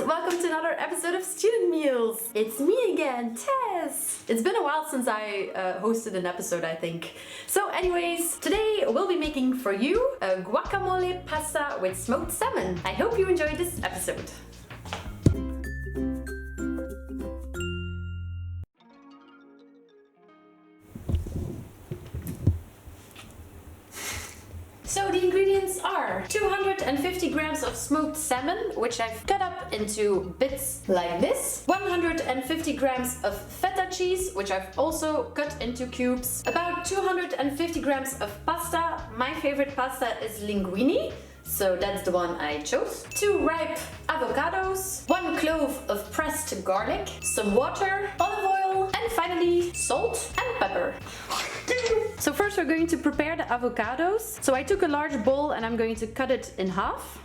welcome to another episode of Student Meals. It's me again, Tess. It's been a while since I hosted an episode, I think. So anyways, today we'll be making for you a guacamole pasta with smoked salmon. I hope you enjoyed this episode. So the ingredients are 250 grams of smoked salmon, which I've cut up into bits like this, 150 grams of feta cheese, which I've also cut into cubes, about 250 grams of pasta. My favorite pasta is linguine, so that's the one I chose. 2 ripe avocados, 1 clove of pressed garlic, some water, olive oil, and finally salt and pepper. So first we're going to prepare the avocados. So I took a large bowl and I'm going to cut it in half.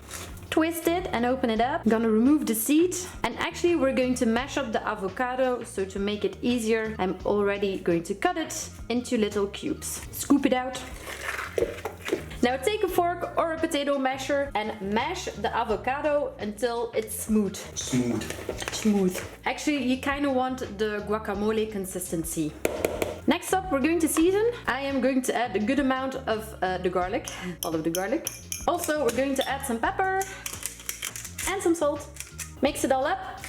Twist it and open it up. I'm gonna remove the seed. And actually we're going to mash up the avocado. So to make it easier, I'm already going to cut it into little cubes. Scoop it out. Now take a fork or a potato masher and mash the avocado until it's smooth. Smooth. Actually, you kind of want the guacamole consistency. Next up, we're going to season. I am going to add a good amount of the garlic, all of the garlic. Also, we're going to add some pepper and some salt. Mix it all up.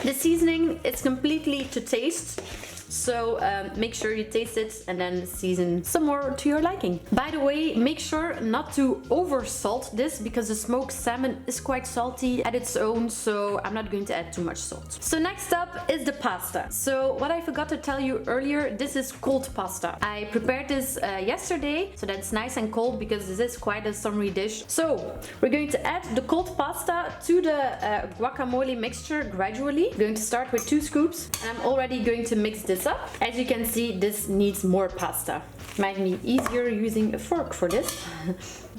The seasoning is completely to taste. So make sure you taste it and then season some more to your liking. By the way, make sure not to over salt this because the smoked salmon is quite salty at its own, so I'm not going to add too much salt. So next up is the pasta. So what I forgot to tell you earlier, this is cold pasta. I prepared this yesterday, so that's nice and cold because this is quite a summery dish. So we're going to add the cold pasta to the guacamole mixture gradually. I'm going to start with 2 scoops and I'm already going to mix this up. As you can see, this needs more pasta. Might be easier using a fork for this.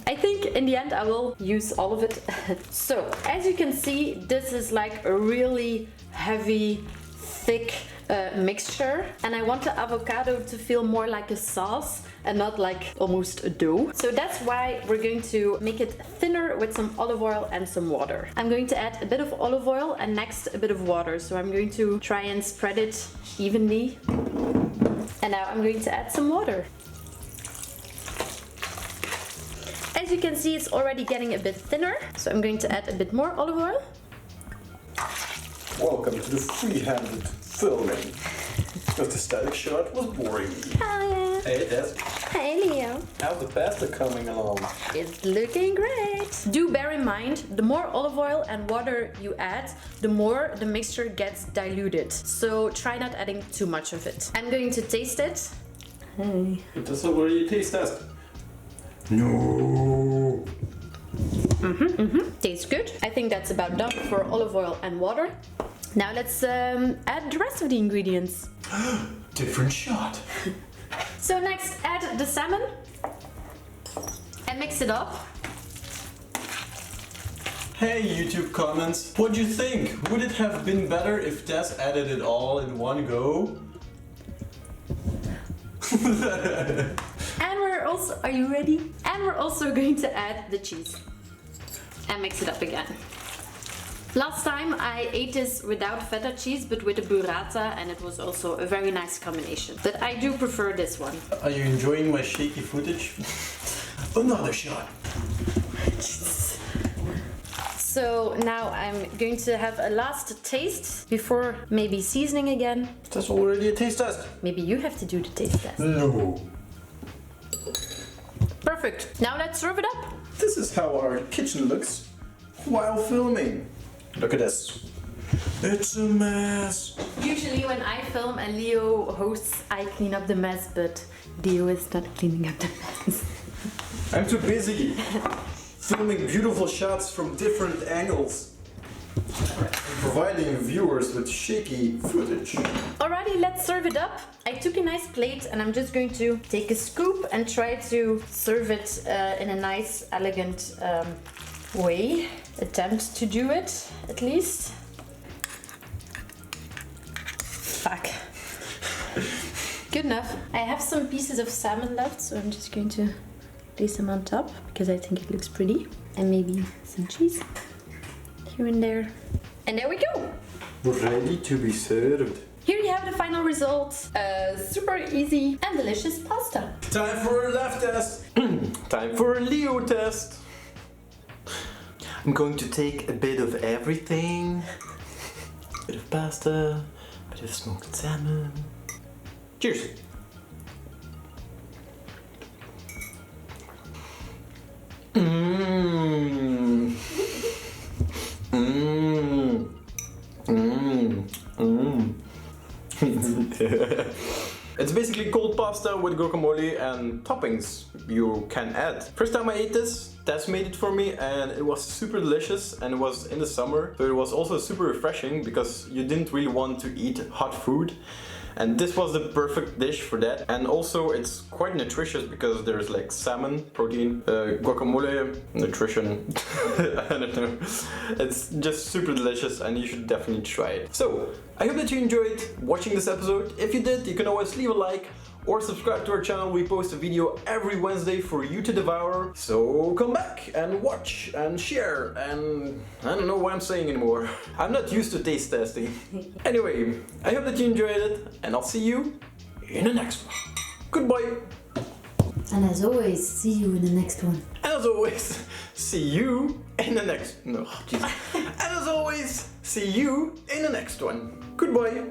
I think in the end I will use all of it. So as you can see, this is like a really heavy, thick mixture, and I want the avocado to feel more like a sauce and not like almost a dough. So that's why we're going to make it thinner with some olive oil and some water. I'm going to add a bit of olive oil and next a bit of water. So I'm going to try and spread it evenly. And now I'm going to add some water. As you can see, it's already getting a bit thinner. So I'm going to add a bit more olive oil. Welcome to the free-handed filming. Because the static shot was boring me. Hi. Hey, Des. Hey, Leo. How's the pasta coming along? It's looking great. Do bear in mind, the more olive oil and water you add, the more the mixture gets diluted. So try not adding too much of it. I'm going to taste it. Hey. But that's already a taste test. No. Tastes good. I think that's about done for olive oil and water. Now let's add the rest of the ingredients. Different shot. So next, add the salmon and mix it up. Hey YouTube comments, what do you think? Would it have been better if Des added it all in one go? And we're also, are you ready? And we're also going to add the cheese and mix it up again. Last time I ate this without feta cheese but with a burrata, and it was also a very nice combination. But I do prefer this one. Are you enjoying my shaky footage? Another shot. So now I'm going to have a last taste before maybe seasoning again. That's already a taste test. Maybe you have to do the taste test. No. Perfect. Now let's serve it up. This is how our kitchen looks while filming. Look at this. It's a mess. Usually when I film and Leo hosts, I clean up the mess, but Leo is not cleaning up the mess. I'm too busy filming beautiful shots from different angles and providing viewers with shaky footage. Alrighty, let's serve it up. I took a nice plate and I'm just going to take a scoop and try to serve it in a nice, elegant way. Attempt to do it, at least. Fuck. Good enough. I have some pieces of salmon left, so I'm just going to place them on top because I think it looks pretty. And maybe some cheese. here and there. And there we go. Ready to be served. Here you have the final result. Super easy and delicious pasta. Time for a laugh test. Time for a Leo test. I'm going to take a bit of everything. A bit of pasta, a bit of smoked salmon. Cheers. Mmm. Mmm. Mmm. Mmm. It's basically cold pasta with guacamole and toppings you can add. First time I ate this, Tess made it for me and it was super delicious, and it was in the summer, so it was also super refreshing because you didn't really want to eat hot food. And this was the perfect dish for that. And also it's quite nutritious because there's like salmon, protein, guacamole, nutrition, I don't know. It's just super delicious and you should definitely try it. So, I hope that you enjoyed watching this episode. If you did, you can always leave a like or subscribe to our channel. We post a video every Wednesday for you to devour. So come back and watch and share, and I don't know what I'm saying anymore. I'm not used to taste testing. Anyway, I hope that you enjoyed it, and I'll see you in the next one. Goodbye. And as always, see you in the next one. And as always, see you in the next... No, jeez. And as always, see you in the next one. Goodbye.